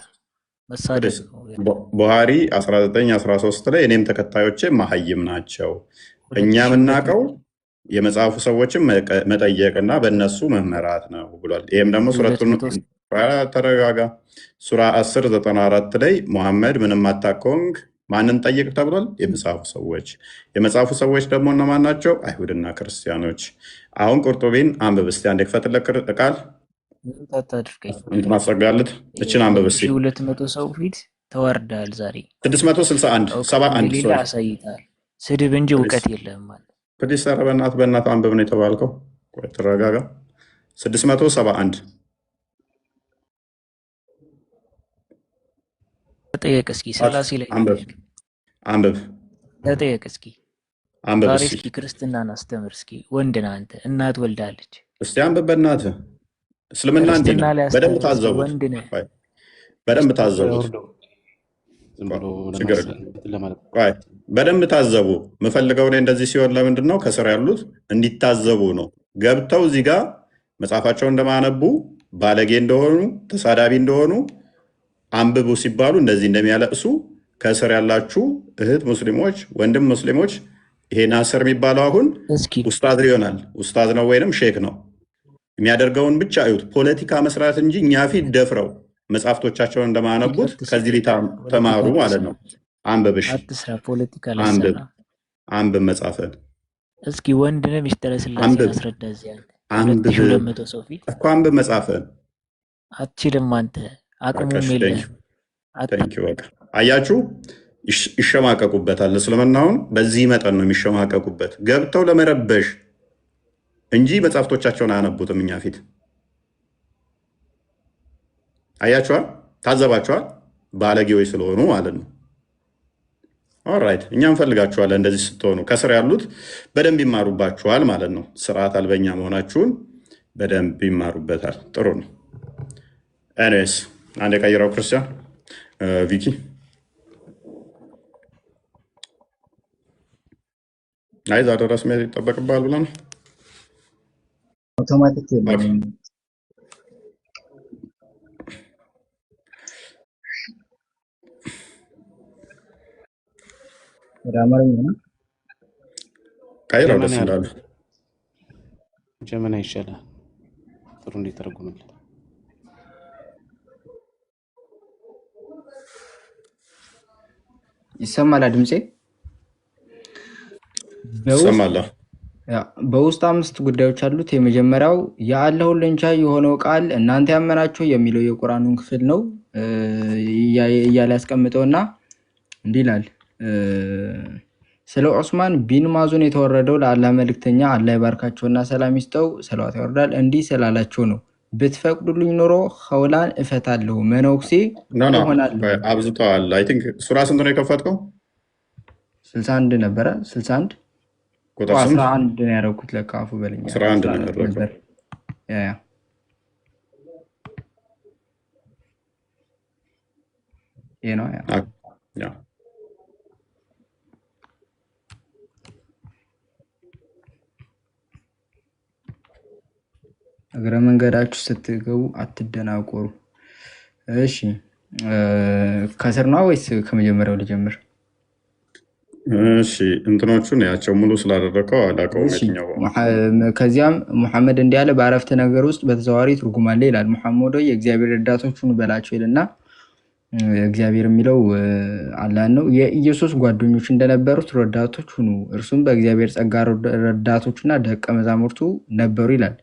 መሳደብ ነው። ቡሃሪ 1913 ላይ እኔም ተከታዮቼ መሀይም ናቸው፣ እኛ 2200 የምናውቀው የመጽሐፉ ሰዎችን መጠየቅና በእነሱ መመራት ነው ብሏል። ይህም ደግሞ ሱረቱን 2200 ተረጋጋ፣ ሱራ 1094 ላይ ሙሐመድ ምንም አታውቀውም ማንን ጠይቅ ተብሏል? የመጽሐፉ ሰዎች። የመጽሐፉ ሰዎች ደግሞ እነማን ናቸው? አይሁድና ክርስቲያኖች። አሁን ቁርጡቢን አንብብ እስቲ አንዴ ክፈትለት ቃል አታድርገኝ። እንትን አሰጋለት እችን አንብብ እስቲ 200 ሰው ፊት ተዋርዳል ዛሬ 661 71 ሌላ አሳይታል። ስድብ እንጂ እውቀት የለም ማለት ፕሊስ። ኧረ በእናት አንብብ ነው የተባልከው። ቆይ ተረጋጋ። 671 ተጠየቅ እስኪ ስላሴ ላይ አንብብ ተጠየቅ እስኪ አንብብ ዛሬ እስኪ እስኪ ክርስትናን አስተምር እስኪ። ወንድ ነህ አንተ፣ እናት ወልዳለች። እስቲ አንብብ በእናትህ። እስልምና እንዲህ ነው። ክርስትና ላይ በደንብ አስተምር እስኪ። ታዘቡት፣ ወንድ ነህ። በደንብ ታዘቡት። ቆይ በደንብ ታዘቡ። የምፈልገው እኔ እንደዚህ ሲሆን ለምንድን ነው ከስር ያሉት እንዲታዘቡ ነው። ገብተው እዚህ ጋር መጽሐፋቸውን እንደማያነቡ ባለጌ እንደሆኑ ተሳዳቢ እንደሆኑ አንብቡ ሲባሉ እንደዚህ እንደሚያለቅሱ ከስር ያላችሁ እህት ሙስሊሞች፣ ወንድም ሙስሊሞች፣ ይሄ ናስር የሚባለው አሁን ኡስታዝ ይሆናል። ኡስታዝ ነው ወይንም ሼክ ነው። የሚያደርገውን ብቻ እዩት። ፖለቲካ መስራት እንጂ እኛ ፊት ደፍረው መጽሐፍቶቻቸውን እንደማያነቡት ከዚህ ላይ ተማሩ ማለት ነው። አንብብሽ አትስራ ፖለቲካ አንብብ፣ ለሰና አንብብ መጽሐፍን እስኪ። ወንድ ነህ ሚስጥረ ስላሴ አንብብ፣ አስረዳ። እዚያ አንብብ 2200 ሰው ፊት እኮ አንብብ መጽሐፍን። አትችልም አንተ፣ አቅሙም የለህም። በቃ አያችሁ፣ ይሸማቀቁበታል። እስልምናውን በዚህ መጠን ነው የሚሸማቀቁበት፣ ገብተው ለመረበሽ እንጂ መጽሐፍቶቻቸውን አያነቡትም እኛ ፊት። አያችኋል፣ ታዘባችኋል። ባለጌዎች ስለሆኑ ማለት ነው። ኦራይት፣ እኛ እንፈልጋችኋለን። እንደዚህ ስትሆኑ ከስር ያሉት በደንብ ይማሩባችኋል ማለት ነው። ስርዓት አልበኛ መሆናችሁን በደንብ ይማሩበታል። ጥሩ ነው። ኤኒዌይስ አንድ የቀይረው ክርስቲያን ቪኪ አይ ዛሬ ድረስ መሄድ ይጠበቅብሃል ብለህ ነው። አውቶማቲክ ወደ አማርኛ ነው ቀይረው ደስ ይላል። ጀመና ይሻላል። ጥሩ እንዲተረጉምልህ ይሰማል ድምጼ? ይሰማል። በውስጥ 5 ጉዳዮች አሉት። የመጀመሪያው የአላህ ሁሉን ቻይ የሆነው ቃል እናንተ ያመናችሁ የሚለው የቁርአኑን ክፍል ነው እያለ ያስቀምጠውና እንዲህ ይላል። ስለ ዑስማን ቢን ማዙን የተወረደው ለአላህ መልእክተኛ አላህ ይባርካቸውና ሰላም ይስጠው ሰላዋት ያወርዳል እንዲህ ስላላቸው ነው። ብትፈቅዱልኝ ኖሮ ኸውላን እፈታለሁ መነኩሴ እሆናለሁ። አብዝተዋል። አይ ቲንክ ሱራ ስንት ነው የከፈትከው? 61 ነበረ። 61 ቁጥር 11 ነው ያደረኩት። ለካ አፉ በለኛ 11 ነው ያደረኩት። ያ ይሄ ነው ያ እግረ መንገዳችሁ ስትገቡ አትደናቆሩ። እሺ ከስር ነው ወይስ ከመጀመሪያው ልጀምር? እሺ እንትኖቹን ያቸው ሙሉ ስላደረከው አላውቀውም የትኛው። ከዚያም ሙሐመድ እንዲህ ያለ በአረፍተ ነገር ውስጥ በተዘዋዋሪ ትርጉም አለ ይላል። ሙሐመድ ሆይ የእግዚአብሔር ረዳቶች ሁኑ በላቸው ይልና እግዚአብሔር የሚለው አላህን ነው። የኢየሱስ ጓደኞች እንደነበሩት ረዳቶች ሁኑ፣ እርሱም በእግዚአብሔር ጸጋ ረዳቶችና ደቀ መዛሙርቱ ነበሩ ይላል።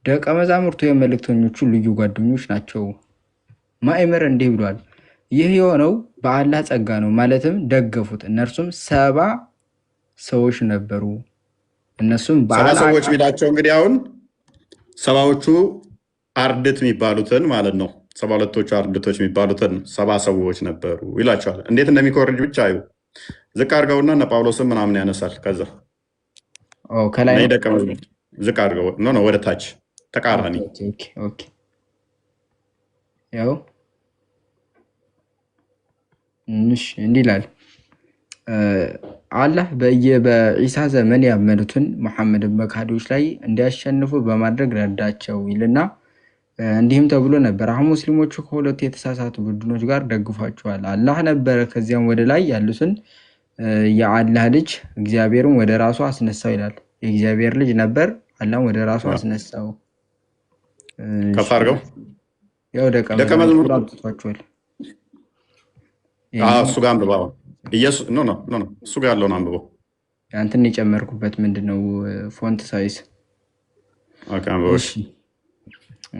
ደቀ መዛሙርቱ የመልእክተኞቹ ልዩ ጓደኞች ናቸው። ማእመር እንዲህ ብሏል፣ ይህ የሆነው በአላህ ጸጋ ነው፣ ማለትም ደገፉት። እነርሱም 70 ሰዎች ነበሩ። እነሱም 70 ሰዎች ቢላቸው እንግዲህ አሁን 70ዎቹ አርድት የሚባሉትን ማለት ነው። 72ቶቹ አርድቶች የሚባሉትን 70 ሰዎች ነበሩ ይላቸዋል። እንዴት እንደሚኮርጅ ብቻ አዩ። ዝቅ አድርገውና እነ ጳውሎስን ምናምን ያነሳል። ከዛ ከላይ ደቀ መዛሙርት ዝቅ አድርገው ነው ወደ ታች ተቃራኒ። ያው እንዲህ ይላል አላህ በኢሳ ዘመን ያመኑትን መሐመድን በካዶች ላይ እንዲያሸንፉ በማድረግ ረዳቸው ይልና እንዲህም ተብሎ ነበር፣ አሁን ሙስሊሞቹ ከሁለቱ የተሳሳቱ ቡድኖች ጋር ደግፏቸዋል። አላህ ነበረ ከዚያም ወደ ላይ ያሉትን የአላህ ልጅ እግዚአብሔርን ወደ ራሱ አስነሳው ይላል። የእግዚአብሔር ልጅ ነበር፣ አላህም ወደ ራሱ አስነሳው። ከፍ አድርገው ያው ደቀ መዛሙርቱ አምጥቷቸዋል። እሱ ጋር አንብበው ኢየሱስ እሱ ጋር ያለውን አንብበው። ያንተን የጨመርኩበት ምንድነው ፎንት ሳይዝ አንብበው።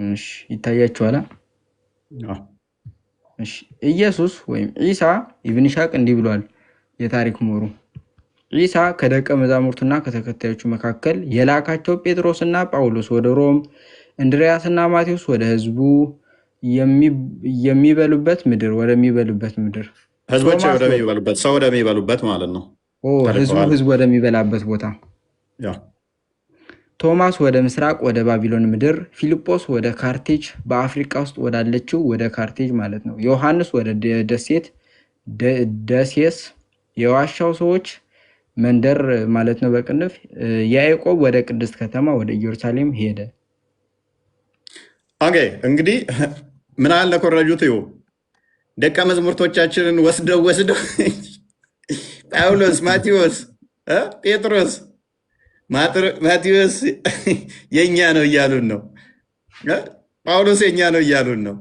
እሺ ይታያችኋል። እሺ ኢየሱስ ወይም ኢሳ ኢብን ሻቅ እንዲህ ብሏል። የታሪክ ምሁሩ ኢሳ ከደቀ መዛሙርቱና ከተከታዮቹ መካከል የላካቸው ጴጥሮስና ጳውሎስ ወደ ሮም፣ እንድሪያስና ማቴዎስ ወደ ህዝቡ የሚበሉበት ምድር ወደሚበሉበት ምድር ህዝቦች ወደሚበሉበት ሰው ወደሚበሉበት ማለት ነው። ህዝብ ወደሚበላበት ቦታ፣ ቶማስ ወደ ምስራቅ ወደ ባቢሎን ምድር፣ ፊልጶስ ወደ ካርቴጅ በአፍሪካ ውስጥ ወዳለችው ወደ ካርቴጅ ማለት ነው፣ ዮሐንስ ወደ ደሴስ የዋሻው ሰዎች መንደር ማለት ነው በቅንፍ፣ ያዕቆብ ወደ ቅድስት ከተማ ወደ ኢየሩሳሌም ሄደ። ኦኬ እንግዲህ ምን አለ ኮረጁት ይው ደቀ መዛሙርቶቻችንን ወስደው ጳውሎስ፣ ማቴዎስ፣ ጴጥሮስ ማቴዎስ የኛ ነው እያሉን ነው። ጳውሎስ የኛ ነው እያሉን ነው።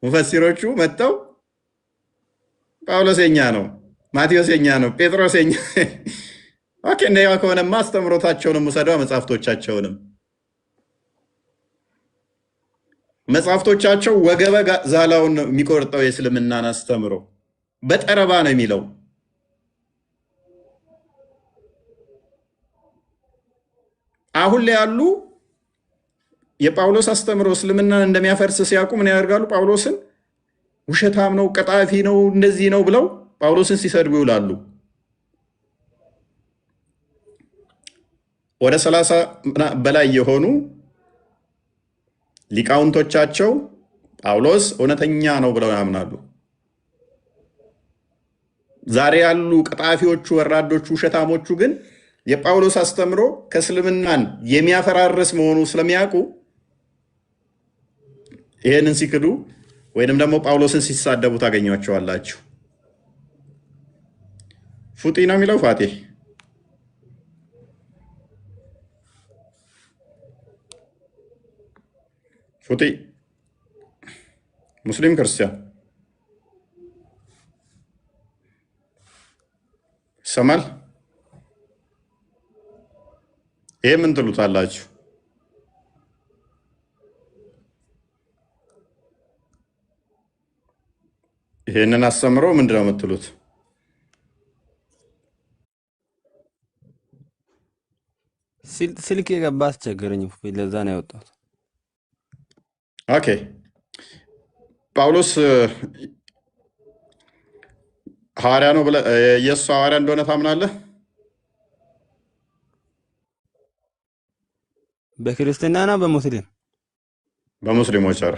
ሙፈሲሮቹ መጥተው ጳውሎስ የኛ ነው፣ ማቴዎስ የኛ ነው፣ ጴጥሮስ የኛ ኦኬ እንደያ ከሆነማ አስተምሮታቸውንም ውሰዷ፣ መጽሐፍቶቻቸውንም መጽሐፍቶቻቸው ወገበ ዛላውን ነው የሚቆርጠው። የእስልምናን አስተምሮ በጠረባ ነው የሚለው። አሁን ላይ ያሉ የጳውሎስ አስተምሮ እስልምናን እንደሚያፈርስ ሲያውቁ ምን ያደርጋሉ? ጳውሎስን ውሸታም ነው፣ ቀጣፊ ነው፣ እንደዚህ ነው ብለው ጳውሎስን ሲሰድቡ ይውላሉ። ወደ 30 በላይ የሆኑ ሊቃውንቶቻቸው ጳውሎስ እውነተኛ ነው ብለው ያምናሉ። ዛሬ ያሉ ቀጣፊዎቹ፣ ወራዶቹ፣ ውሸታሞቹ ግን የጳውሎስ አስተምሮ ከእስልምናን የሚያፈራርስ መሆኑ ስለሚያውቁ ይሄንን ሲክዱ ወይንም ደግሞ ጳውሎስን ሲሳደቡ ታገኟቸዋላችሁ። ፉጢ ነው የሚለው ፋቴ ፉጢ ሙስሊም ክርስቲያን ይሰማል። ይሄ ምን ትሉታላችሁ? ይሄንን አስተምሮ ምንድነው የምትሉት? ስልክ የገባ አስቸገረኝ፣ ለዛ ነው ያወጣሁት። ኦኬ ጳውሎስ ሐዋርያ ነው ብለህ የኢየሱስ ሐዋርያ እንደሆነ ታምናለህ? በክርስቲያና በሙስሊም በሙስሊሞች አረ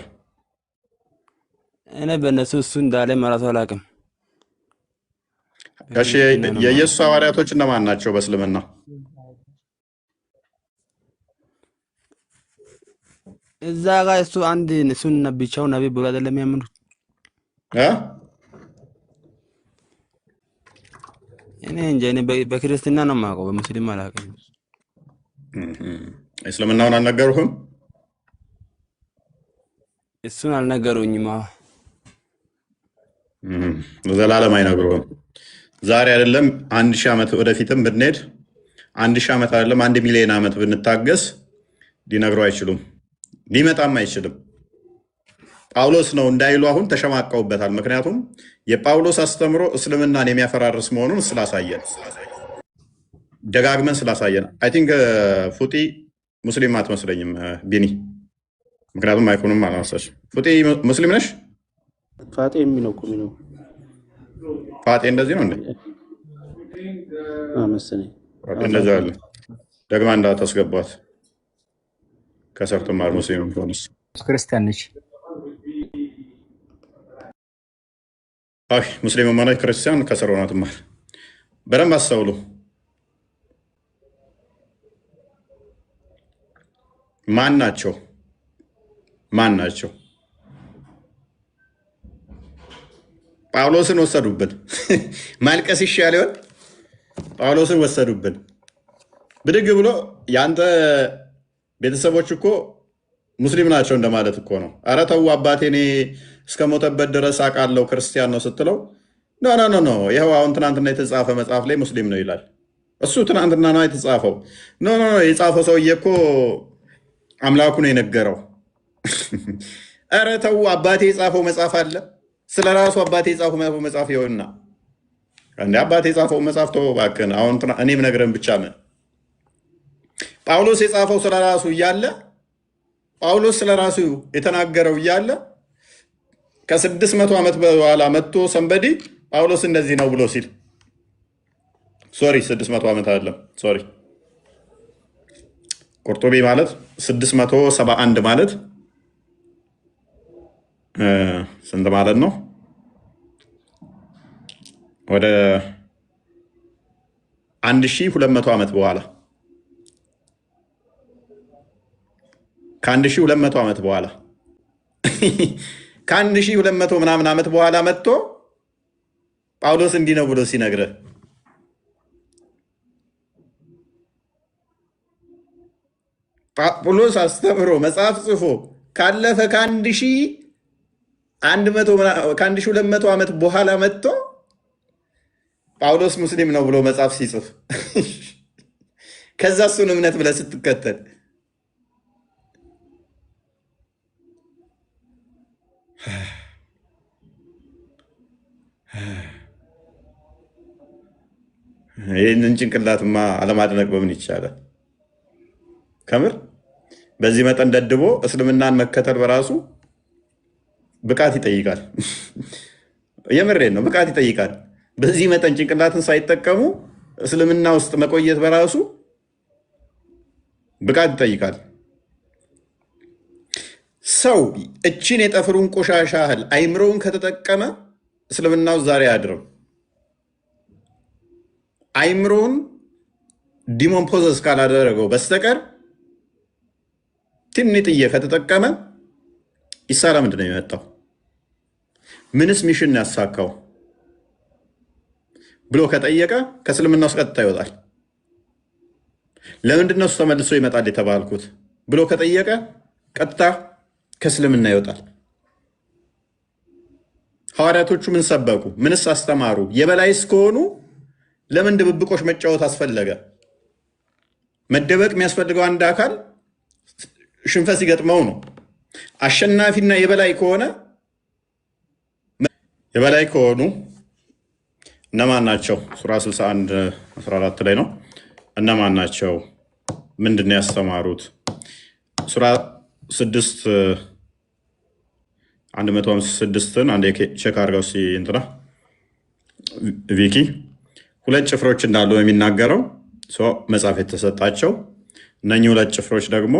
እኔ በእነሱ እሱ እንዳለ መራቱ አላውቅም። እሺ የኢየሱስ ሐዋርያቶች እነማን ናቸው በእስልምና? እዛ ጋር እሱ አንድ እሱን ብቻው ነብይ ብሎ አይደለም የሚያምኑት። እኔ እንጃ፣ እኔ በክርስትና ነው የማውቀው፣ በሙስሊም አላውቅም። እስልምናውን አልነገሩህም? እሱን አልነገሩኝም። ዘላለም አይነግሩህም። ዛሬ አይደለም 1000 ዓመት ወደፊትም ብንሄድ 1000 ዓመት አይደለም 1 ሚሊዮን ዓመት ብንታገስ ሊነግሩ አይችሉም። ሊመጣም አይችልም። ጳውሎስ ነው እንዳይሉ አሁን ተሸማቀውበታል። ምክንያቱም የጳውሎስ አስተምሮ እስልምናን የሚያፈራርስ መሆኑን ስላሳየን፣ ደጋግመን ስላሳየን። አይ ቲንክ ፉጢ ሙስሊም አትመስለኝም ቢኒ፣ ምክንያቱም አይኮኑም አላመሳች። ፉጢ ሙስሊም ነሽ? ፋጤ የሚለው እኮ ነው። ፋጤ እንደዚህ ነው እንዴ? መሰለኝ እንደዛ አለ። ደግማ እንዳታስገባት ከሰርቶ ማር ሙስሊም ሆነስ ክርስቲያን ነች። አይ ሙስሊም ሆነ ክርስቲያን ከስር ሆና ትማር። በደንብ አስተውሉ። ማን ናቸው? ማን ናቸው? ጳውሎስን ወሰዱብን። ማልቀስ ይሻል ይሆን? ጳውሎስን ወሰዱብን። ብድግ ብሎ የአንተ ቤተሰቦች እኮ ሙስሊም ናቸው እንደማለት እኮ ነው። ኧረ ተው አባቴ እኔ እስከ ሞተበት ድረስ አውቃለሁ ክርስቲያን ነው ስትለው ኖ ኖ ኖ ኖ ይኸው አሁን ትናንትና የተጻፈ መጽሐፍ ላይ ሙስሊም ነው ይላል። እሱ ትናንትና ነው የተጻፈው። ኖ ኖ የጻፈው ሰውዬ እኮ አምላኩ ነው የነገረው። ኧረ ተው አባቴ የጻፈው መጽሐፍ አለ። ስለ ራሱ አባቴ የጻፈው መጽሐፍ ይኸውና። እንደ አባቴ የጻፈው መጽሐፍ ተው እባክህን። አሁን እኔም ነግረን ብቻ ምን ጳውሎስ የጻፈው ስለ ራሱ እያለ ጳውሎስ ስለ ራሱ የተናገረው እያለ ከ600 ዓመት በኋላ መጥቶ ሰንበዲ ጳውሎስ እንደዚህ ነው ብሎ ሲል ሶሪ 600 ዓመት አይደለም ሶሪ ቁርጡቢ ማለት 671 ማለት ስንት ማለት ነው? ወደ 1200 ዓመት በኋላ ከ1200 ዓመት በኋላ ከ1200 ምናምን ዓመት በኋላ መጥቶ ጳውሎስ እንዲህ ነው ብሎ ሲነግርህ ጳውሎስ አስተምሮ መጽሐፍ ጽፎ ካለፈ ከ1200 ዓመት በኋላ መጥቶ ጳውሎስ ሙስሊም ነው ብሎ መጽሐፍ ሲጽፍ ከዛ እሱን እምነት ብለህ ስትከተል ይህንን ጭንቅላትማ አለማድነቅ በምን ይቻላል? ከምር በዚህ መጠን ደድቦ እስልምናን መከተል በራሱ ብቃት ይጠይቃል። የምሬን ነው፣ ብቃት ይጠይቃል። በዚህ መጠን ጭንቅላትን ሳይጠቀሙ እስልምና ውስጥ መቆየት በራሱ ብቃት ይጠይቃል። ሰው እችን የጠፍሩን ቆሻሻ ያህል አይምሮውን ከተጠቀመ እስልምና ውስጥ ዛሬ አያድርም። አይምሮውን ዲሞምፖዘስ ካላደረገው በስተቀር ትንጥዬ ከተጠቀመ ኢሳ ለምንድን ነው የመጣው? ምንስ ሚሽን ያሳካው ብሎ ከጠየቀ ከእስልምና ውስጥ ቀጥታ ይወጣል። ለምንድን ነው እሱ ተመልሶ ይመጣል የተባልኩት ብሎ ከጠየቀ ቀጥታ ከእስልምና ይወጣል። ሐዋርያቶቹ ምን ሰበኩ? ምንስ አስተማሩ? የበላይ እስከሆኑ ለምን ድብብቆች መጫወት አስፈለገ? መደበቅ የሚያስፈልገው አንድ አካል ሽንፈት ሲገጥመው ነው። አሸናፊና የበላይ ከሆነ የበላይ ከሆኑ እነማን ናቸው? ሱራ 61 14 ላይ ነው። እነማን ናቸው? ምንድን ነው ያስተማሩት? ሱራ 6 156ን አንዴ ቼክ አድርገው ሲ እንትና ቪኪ ሁለት ጭፍሮች እንዳሉ የሚናገረው መጽሐፍ የተሰጣቸው እነኚህ ሁለት ጭፍሮች ደግሞ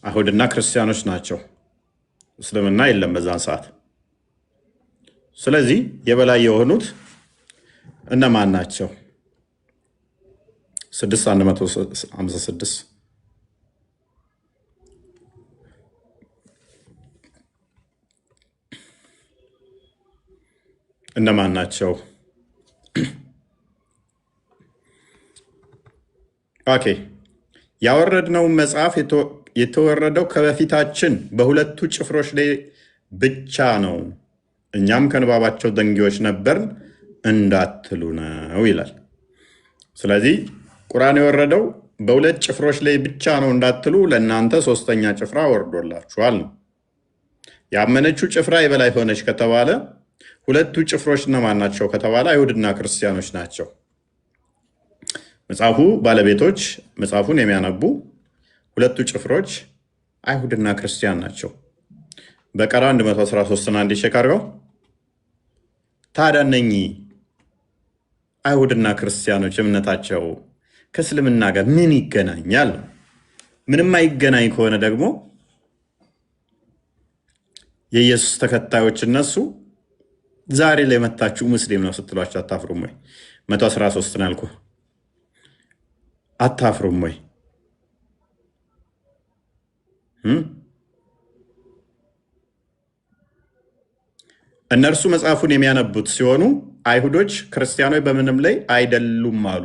አይሁድና ክርስቲያኖች ናቸው። እስልምና የለም በዛን ሰዓት። ስለዚህ የበላይ የሆኑት እነማን ናቸው? 6156 እነማን ናቸው? ኦኬ ያወረድነው መጽሐፍ የተወረደው ከበፊታችን በሁለቱ ጭፍሮች ላይ ብቻ ነው፣ እኛም ከንባባቸው ደንጊዎች ነበርን እንዳትሉ ነው ይላል። ስለዚህ ቁርአን የወረደው በሁለት ጭፍሮች ላይ ብቻ ነው እንዳትሉ ለእናንተ ሶስተኛ ጭፍራ ወርዶላችኋል ነው። ያመነችው ጭፍራ የበላይ ሆነች ከተባለ ሁለቱ ጭፍሮች እነማን ናቸው ከተባለ አይሁድና ክርስቲያኖች ናቸው። መጽሐፉ ባለቤቶች መጽሐፉን የሚያነቡ ሁለቱ ጭፍሮች አይሁድና ክርስቲያን ናቸው። በቀራ 113 አንድ ቼክ አድርገው። ታዲያ እነኚህ አይሁድና ክርስቲያኖች እምነታቸው ከእስልምና ጋር ምን ይገናኛል? ምንም አይገናኝ ከሆነ ደግሞ የኢየሱስ ተከታዮች እነሱ ዛሬ ላይ መታችሁ ሙስሊም ነው ስትሏቸው አታፍሩም ወይ? 113 ነው ያልኩህ። አታፍሩም ወይ? እነርሱ መጽሐፉን የሚያነቡት ሲሆኑ አይሁዶች ክርስቲያኖች በምንም ላይ አይደሉም አሉ።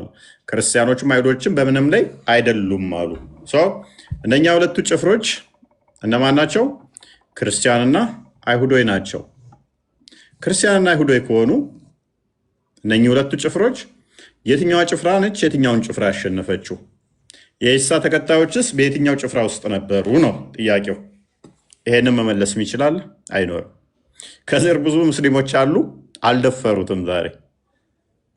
ክርስቲያኖችም አይሁዶችም በምንም ላይ አይደሉም አሉ። እነኛ ሁለቱ ጭፍሮች እነማን ናቸው? ክርስቲያንና አይሁዶች ናቸው። ክርስቲያንና አይሁዶች ከሆኑ እነኚህ ሁለቱ ጭፍሮች የትኛዋ ጭፍራ ነች የትኛውን ጭፍራ ያሸነፈችው? የኢሳ ተከታዮችስ በየትኛው ጭፍራ ውስጥ ነበሩ ነው ጥያቄው። ይሄንን መመለስም ይችላል አይኖርም። ከዘር ብዙ ሙስሊሞች አሉ፣ አልደፈሩትም።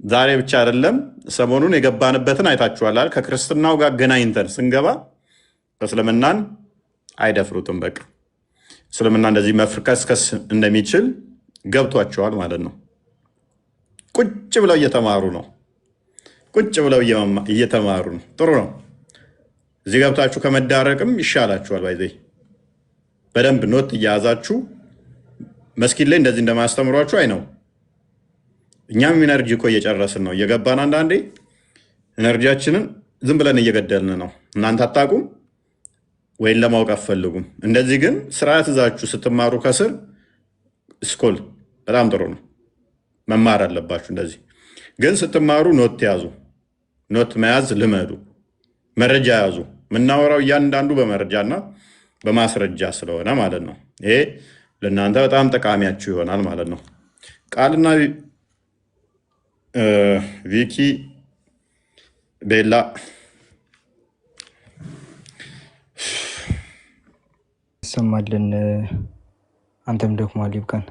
ዛሬ ብቻ አይደለም፣ ሰሞኑን የገባንበትን አይታችኋል። ከክርስትናው ጋር ገናኝተን ስንገባ እስልምናን አይደፍሩትም። በቃ እስልምና እንደዚህ መፍርከስከስ እንደሚችል ገብቷቸዋል ማለት ነው። ቁጭ ብለው እየተማሩ ነው። እየተማሩ ነው። ጥሩ ነው። እዚህ ገብታችሁ ከመዳረቅም ይሻላችኋል። ባይዘይ በደንብ ኖት እያያዛችሁ መስጊድ ላይ እንደዚህ እንደማያስተምሯችሁ አይ ነው። እኛም ኢነርጂ እኮ እየጨረስን ነው፣ እየገባን አንዳንዴ ኢነርጂያችንን ዝም ብለን እየገደልን ነው። እናንተ አታውቁም ወይም ለማወቅ አትፈልጉም። እንደዚህ ግን ስርዓት ይዛችሁ ስትማሩ ከስር ስኮል በጣም ጥሩ ነው፣ መማር አለባችሁ። እንደዚህ ግን ስትማሩ ኖት ያዙ፣ ኖት መያዝ ልመዱ፣ መረጃ ያዙ። የምናወራው እያንዳንዱ በመረጃና በማስረጃ ስለሆነ ማለት ነው። ይሄ ለእናንተ በጣም ጠቃሚያችሁ ይሆናል ማለት ነው። ቃልና ቪኪ ቤላ ይሰማልን። አንተም ደክሟል፣ ይብቃን።